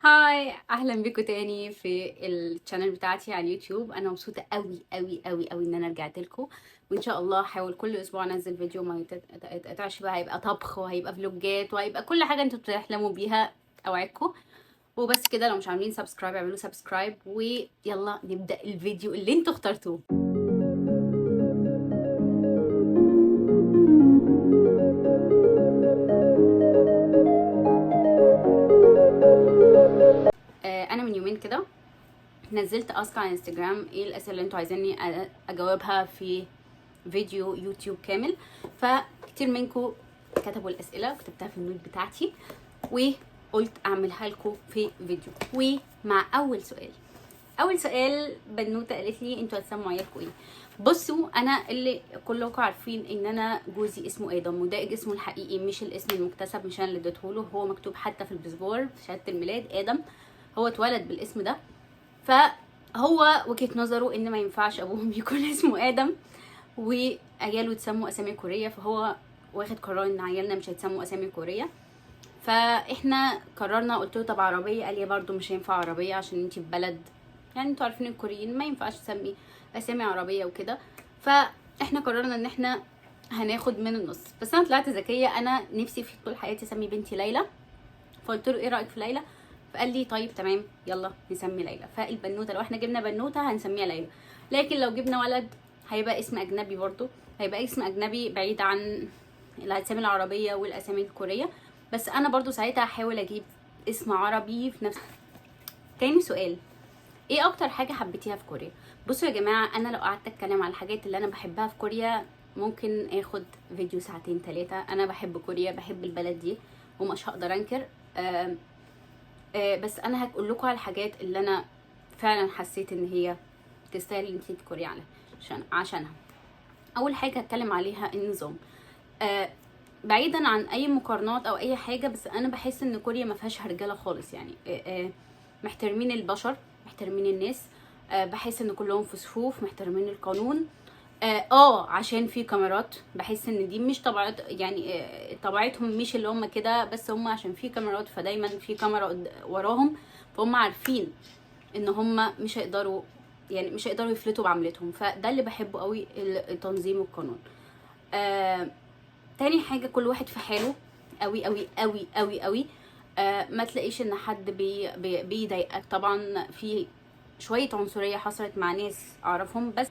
هاي، اهلا بيكم تاني في الشانل بتاعتي على اليوتيوب. انا مبسوطه قوي قوي قوي قوي ان انا رجعت لكم، وان شاء الله هحاول كل اسبوع انزل فيديو ما يتقطعش. بقى هيبقى طبخ وهيبقى فلوجات وهيبقى كل حاجه انتوا بتحلموا بيها اوعدكم. وبس كده، لو مش عاملين سبسكرايب اعملوا سبسكرايب، ويلا نبدا الفيديو اللي انتوا اخترتوه. انا من يومين كده نزلت اسك على انستجرام ايه الاسئله اللي انتوا عايزيني اجاوبها في فيديو يوتيوب كامل. فكتير منكم كتبوا الاسئله، كتبتها في النوت بتاعتي وقلت اعملها لكم في فيديو. ومع اول سؤال بنوته قالت لي انتوا هتسموا عيالكم ايه؟ بصوا، انا اللي كلكم عارفين ان انا جوزي اسمه ادم، وده اسمه الحقيقي مش الاسم المكتسب، مش انا اللي اديتهوله، هو مكتوب حتى في الباسبور في شهاده الميلاد ادم. هو اتولد بالاسم ده، فهو وجهة نظره ان ما ينفعش ابوهم يكون اسمه ادم وعياله يتسموا اسامي كورية، فهو واخد قرار ان عيالنا مش هيتسموا اسامي كورية. فاحنا قررنا، قلت له طب عربية، قال لي برضو مش هينفع عربية عشان انتي في بلد، يعني انتوا عارفين الكوريين ما ينفعش تسمي اسامي عربية وكده. فاحنا قررنا ان احنا هناخد من النص. بس انا طلعت ذكية، انا نفسي في طول حياتي اسمي بنتي ليلى، فقلت له ايه رايك في ليلى؟ فقال لي طيب تمام يلا نسمي ليلى. فالبنوته لو احنا جبنا بنوته هنسميها ليلى، لكن لو جبنا ولد هيبقى اسم اجنبي برضو، هيبقى اسم اجنبي بعيد عن الاسامي العربيه والاسامي الكوريه. بس انا برضو ساعتها هحاول اجيب اسم عربي في نفس. تاني سؤال، ايه اكتر حاجه حبيتيها في كوريا؟ بصوا يا جماعه، انا لو قعدت اتكلم على الحاجات اللي انا بحبها في كوريا ممكن اخد فيديو ساعتين 3. انا بحب كوريا، بحب البلد دي ومش هقدر انكر. بس انا هقول لكم على الحاجات اللي انا فعلا حسيت ان هي تستاهل ان انتي تذكري عليها عشانها. اول حاجه هتكلم عليها النظام. بعيدا عن اي مقارنات او اي حاجه، بس انا بحس ان كوريا ما فيهاش هرجله خالص، يعني محترمين البشر، محترمين الناس. بحس ان كلهم في صفوف محترمين القانون. عشان في كاميرات، بحس ان دي مش طبيعت، يعني طبيعتهم مش اللي هم كده، بس هم عشان في كاميرات فدايما في كاميرا وراهم، فهم عارفين ان هم مش هيقدروا، يعني مش هيقدروا يفلتوا بعملتهم. فده اللي بحبه قوي، التنظيم والقانون. تاني حاجة، كل واحد في حاله قوي قوي قوي قوي قوي. ما تلاقيش ان حد بيضايقك. طبعا في شوية عنصرية حصلت مع ناس اعرفهم، بس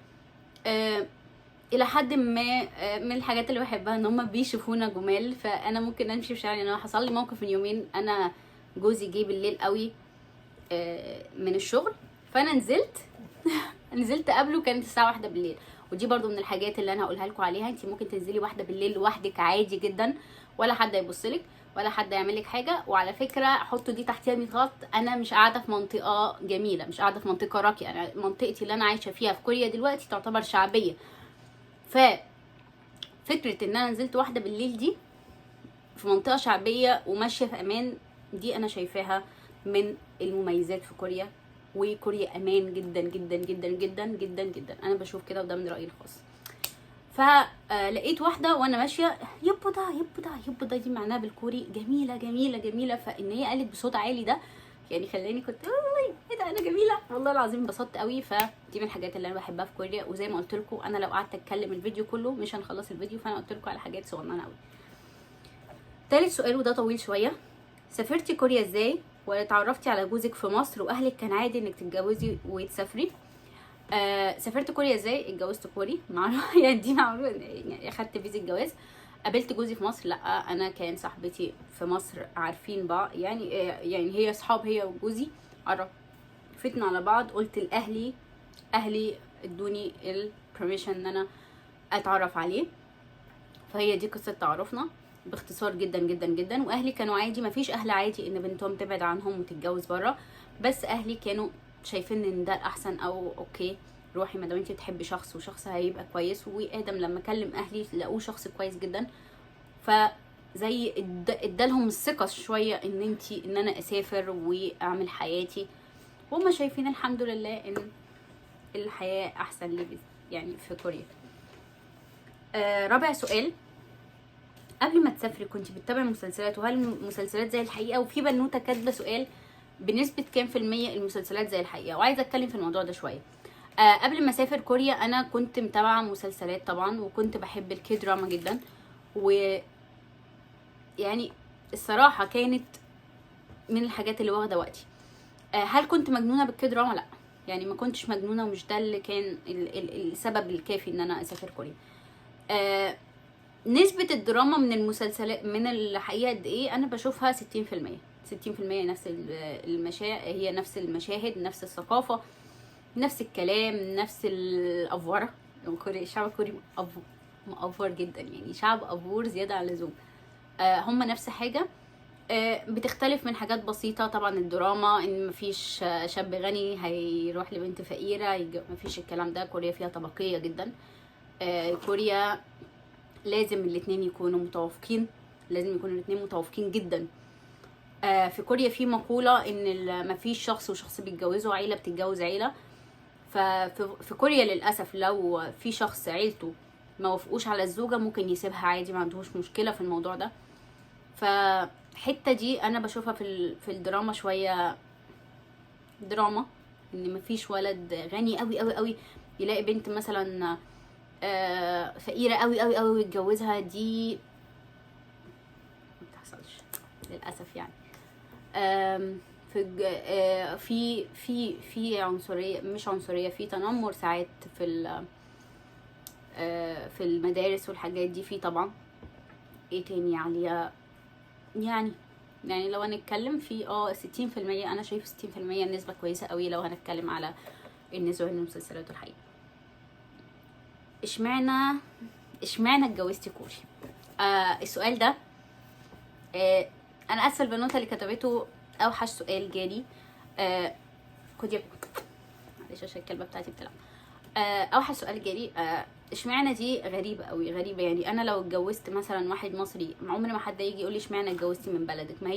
الى حد ما من الحاجات اللي بحبها ان هم بيشوفونا جمال. فانا ممكن امشي في شارع، يعني انا حصل لي موقف من يومين، انا جوزي جه بالليل قوي من الشغل، فانا نزلت قبله، كانت الساعه 1 بالليل. ودي برضو من الحاجات اللي انا هقولها لكم عليها، انت ممكن تنزلي 1 بالليل لوحدك عادي جدا، ولا حد هيبصلك ولا حد هيعمل لك حاجه. وعلى فكره حطوا دي تحتيها 100 خط، انا مش قاعده في منطقه جميله، مش قاعده في منطقه راقيه. انا منطقتي اللي انا عايشه فيها في كوريا دلوقتي تعتبر شعبيه. ففكره ان انا نزلت 1 بالليل دي في منطقه شعبيه وماشيه في امان، دي انا شايفاها من المميزات في كوريا. وكوريا امان جدا جدا جدا جدا جدا جدا، انا بشوف كده وده من رايي الخاص. فلقيت واحده وانا ماشيه، يبودا يبودا يبودا، دي معناها بالكوري جميله جميله جميله. فان هي قالت بصوت عالي ده يعني خلاني كنت ايه ده، انا جميله والله العظيم، انبسطت قوي. فدي من الحاجات اللي انا بحبها في كوريا. وزي ما قلت لكم، انا لو قعدت اتكلم الفيديو كله مش هنخلص الفيديو، فانا قلت لكم على حاجات صغننه قوي. تالت سؤال وده طويل شويه، سافرتي كوريا ازاي؟ ولا اتعرفتي على جوزك في مصر واهلك كان عادي انك تتجوزي وتسافري؟ سافرت كوريا ازاي؟ اتجوزت كوري معروف يعني دي معروف، يعني اخدت فيزا الجواز. قابلت جوزي في مصر؟ لا، انا كان صاحبتي في مصر عارفين بعض، يعني هي اصحاب، هي وجوزي عرفتنا على بعض. قلت لاهلي، اهلي ادوني البرميشن ان انا اتعرف عليه. فهي دي قصه تعارفنا باختصار جدا جدا جدا. واهلي كانوا عادي، مفيش اهل عادي ان بنتهم تبعد عنهم وتتجوز بره، بس اهلي كانوا شايفين ان ده الاحسن، او اوكي روحي ما دام انت بتحبي شخص وشخص هيبقى كويس. وادم لما كلم اهلي لقوه شخص كويس جدا، فزي ادالهم الثقه شويه ان انا اسافر واعمل حياتي. وهم شايفين الحمد لله ان الحياه احسن لي يعني في كوريا. رابع سؤال، قبل ما تسافري كنت بتتابعي مسلسلات؟ وهل المسلسلات زي الحقيقه؟ وفي بنوته كاتبه سؤال بنسبه كام في الميه المسلسلات زي الحقيقه، وعايزه اتكلم في الموضوع ده شويه. قبل ما اسافر كوريا انا كنت متابعه مسلسلات طبعا، وكنت بحب الكي دراما جدا، ويعني الصراحه كانت من الحاجات اللي واخده وقتي. هل كنت مجنونه بالكي دراما؟ لا، يعني ما كنتش مجنونه، ومش ده اللي كان السبب الكافي ان انا اسافر كوريا. نسبة الدراما من المسلسلات من الحقيقة قد ايه؟ انا بشوفها 60%. 60% نفس هي نفس المشاهد، نفس الثقافة، نفس الكلام، نفس الافورة. الشعب الكوري مأفور جدا، يعني شعب افور زيادة عن اللزوم. هم نفس حاجة. بتختلف من حاجات بسيطة طبعا. الدراما ان مفيش شاب غني هيروح لبنت فقيرة، مفيش الكلام ده. كوريا فيها طبقية جدا. كوريا لازم الاتنين يكونوا متوافقين، لازم يكونوا الاتنين متوافقين جدا. في كوريا في مقولة ان مفيش شخص وشخص بيتجوزوا، عيلة بتتجوز عيلة. ففي كوريا للأسف لو في شخص عيلته ما وافقوش على الزوجة ممكن يسيبها عادي، ما عندهوش مشكلة في الموضوع ده. فحتة دي انا بشوفها في الدراما شوية دراما، ان مفيش ولد غني قوي قوي قوي يلاقي بنت مثلا فقيرة قوي قوي قوي ويتجوزها. دي ما بتحصلش للاسف يعني. في عنصرية، مش عنصرية، في تنمر ساعات في المدارس والحاجات دي. في طبعا ايه تاني عالية يعني لو هنتكلم في 60%. انا شايف 60% نسبة كويسة قوي لو هنتكلم على النسبة من المسلسلات والحقيقة. اشمعنى اتجوزتي كوري؟ السؤال ده انا اسفه البنوته اللي كتبته، اوحش سؤال جالي. خدي معلش عشان الكلبه بتاعتي بتلعب. اوحش سؤال جالي. اشمعنى دي غريبه قوي، غريبه. يعني انا لو اتجوزت مثلا واحد مصري عمر ما حد يجي يقول لي اشمعنى اتجوزتي من بلدك. ما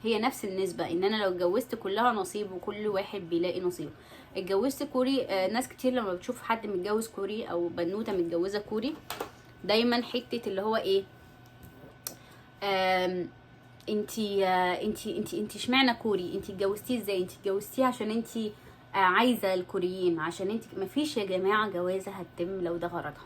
هي نفس النسبه. ان انا لو اتجوزت كلها نصيب، وكل واحد بيلاقي نصيبه. اتجوزت كوري. ناس كتير لما بتشوف حد متجوز كوري او بنوته متجوزه كوري دايما حته اللي هو ايه، انتي اشمعنى كوري؟ انتي اتجوزتيه ازاي؟ انتي اتجوزتيه عشان انتي عايزه الكوريين؟ عشان انتي مفيش يا جماعه جوازه هتتم لو ده غرضها.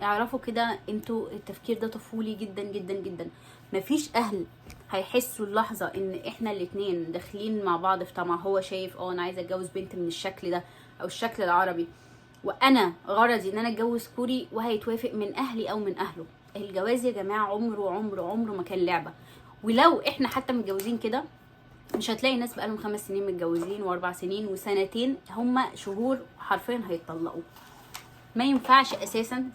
اعرفوا كده، انتوا التفكير ده طفولي جدا جدا جدا. مفيش اهل هيحسوا اللحظه ان احنا الاتنين داخلين مع بعض في طمع. هو شايف انا عايزه اتجوز بنت من الشكل ده او الشكل العربي، وانا غرضي ان انا اتجوز كوري، وهيتوافق من اهلي او من اهله. الجواز يا جماعه عمره عمره عمره ما كان لعبه. ولو احنا حتى متجوزين كده مش هتلاقي ناس بقالهم 5 سنين متجوزين و4 سنين وسنتين، هما شهور حرفيا هيتطلقوا. ما ينفعش اساسا،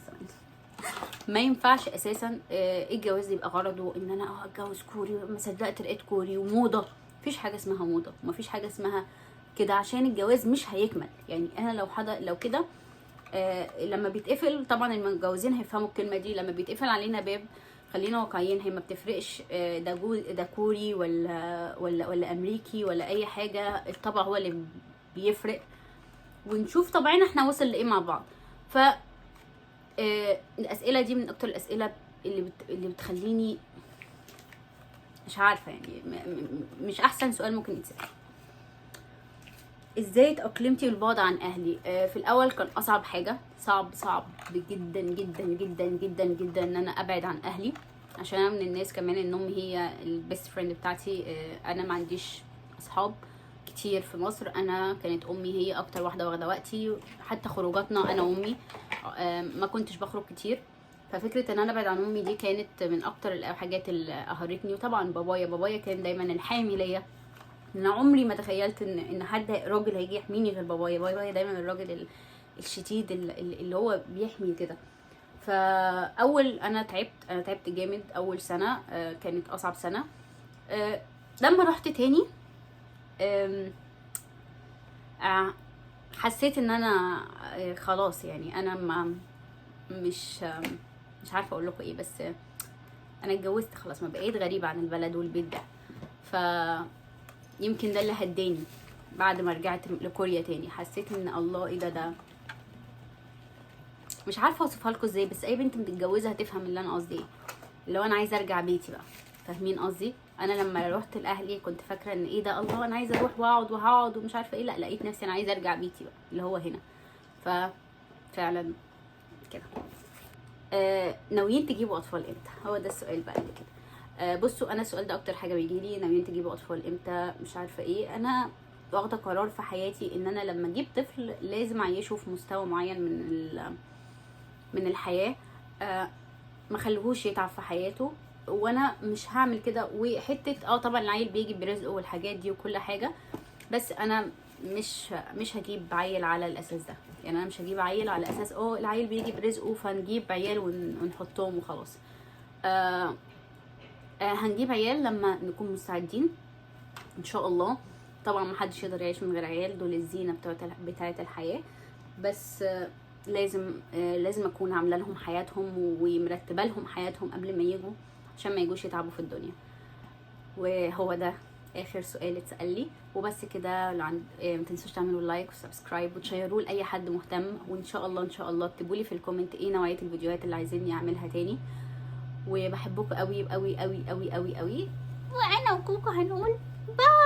ما ينفعش اساسا الجواز يبقى غرضه ان انا اتجوز كوري، ما صدقت لقيت كوري وموضه. مفيش حاجه اسمها موضه، ومفيش حاجه اسمها كده، عشان الجواز مش هيكمل. يعني انا لو كده لما بيتقفل، طبعا المتجوزين هيفهموا الكلمه دي، لما بيتقفل علينا باب، خلينا واقعيين، هي ما بتفرقش ده كوري ولا امريكي ولا اي حاجه. الطبع هو اللي بيفرق، ونشوف طبعنا احنا وصل لايه مع بعض. ف الاسئله دي من اكتر الاسئله اللي بتخليني مش عارفه، يعني مش احسن سؤال ممكن يتسال. ازاي اتأقلمتي بالبعد عن اهلي؟ في الاول كان اصعب حاجه، صعب جدا جدا جدا جدا جدا ان انا ابعد عن اهلي، عشان انا من الناس كمان ان امي هي البيست فريند بتاعتي. انا ما عنديش اصحاب كتير في مصر. انا كانت امي هي اكتر واحده واخده وقتي، حتى خروجاتنا انا وامي ما كنتش بخرج كتير. ففكره ان انا ابعد عن امي دي كانت من اكتر الحاجات اللي قهرتني. وطبعا بابايا كان دايما الحامي ليا. انا عمري ما تخيلت ان حد راجل هيجي يحميني غير بابايا دايما الراجل الشديد اللي هو بيحمي كده. فاول انا تعبت جامد. اول سنه كانت اصعب سنه. لما رحت تاني حسيت ان انا خلاص، يعني انا ما مش عارفه اقول لكم ايه، بس انا اتجوزت خلاص، ما بقيت غريبه عن البلد والبيت ده. ف يمكن ده اللي هداني. بعد ما رجعت لكوريا تاني حسيت ان الله ايه ده مش عارفه اوصفها لكم ازاي، بس اي بنت متجوزه هتفهم اللي انا قصدي ايه. اللي هو انا عايزه ارجع بيتي بقى، فاهمين قصدي؟ انا لما روحت لاهلي كنت فاكره ان ايه ده، الله انا عايزه اروح واقعد وهقعد ومش عارفه ايه، لا لقيت نفسي انا عايزه ارجع بيتي بقى اللي هو هنا. ففعلا كده. ناويين تجيبوا اطفال امتى؟ هو ده السؤال بقى اللي كده. بصوا انا السؤال ده اكتر حاجه بيجي لي، ناويين تجيبوا اطفال امتى مش عارفه ايه. انا واخده قرار في حياتي ان انا لما اجيب طفل لازم اعيشه في مستوى معين من الحياه، ما خليهوش يتعب في حياته، وانا مش هعمل كده. وحته طبعا العيل بيجي برزقه والحاجات دي وكل حاجه، بس انا مش هجيب عيل على الاساس ده. يعني انا مش هجيب عيل على اساس العيل بيجي برزقه فنجيب عيال ونحطهم وخلاص. هنجيب عيال لما نكون مستعدين ان شاء الله. طبعا محدش يقدر يعيش من غير عيال، دول الزينه بتاعه الحياه. بس لازم اكون عامله لهم حياتهم ومرتبه لهم حياتهم قبل ما يجوا، عشان ما يجوش يتعبوا في الدنيا. وهو ده اخر سؤال اتسال لي وبس كده. ما تنسوش تعملوا لايك وسبسكرايب وتشيروه لاي حد مهتم، وان شاء الله ان شاء الله اكتبوا لي في الكومنت ايه نوعيه الفيديوهات اللي عايزيني اعملها تاني. وبحبكم قوي قوي قوي قوي قوي قوي، وانا وكوكو هنقول باي.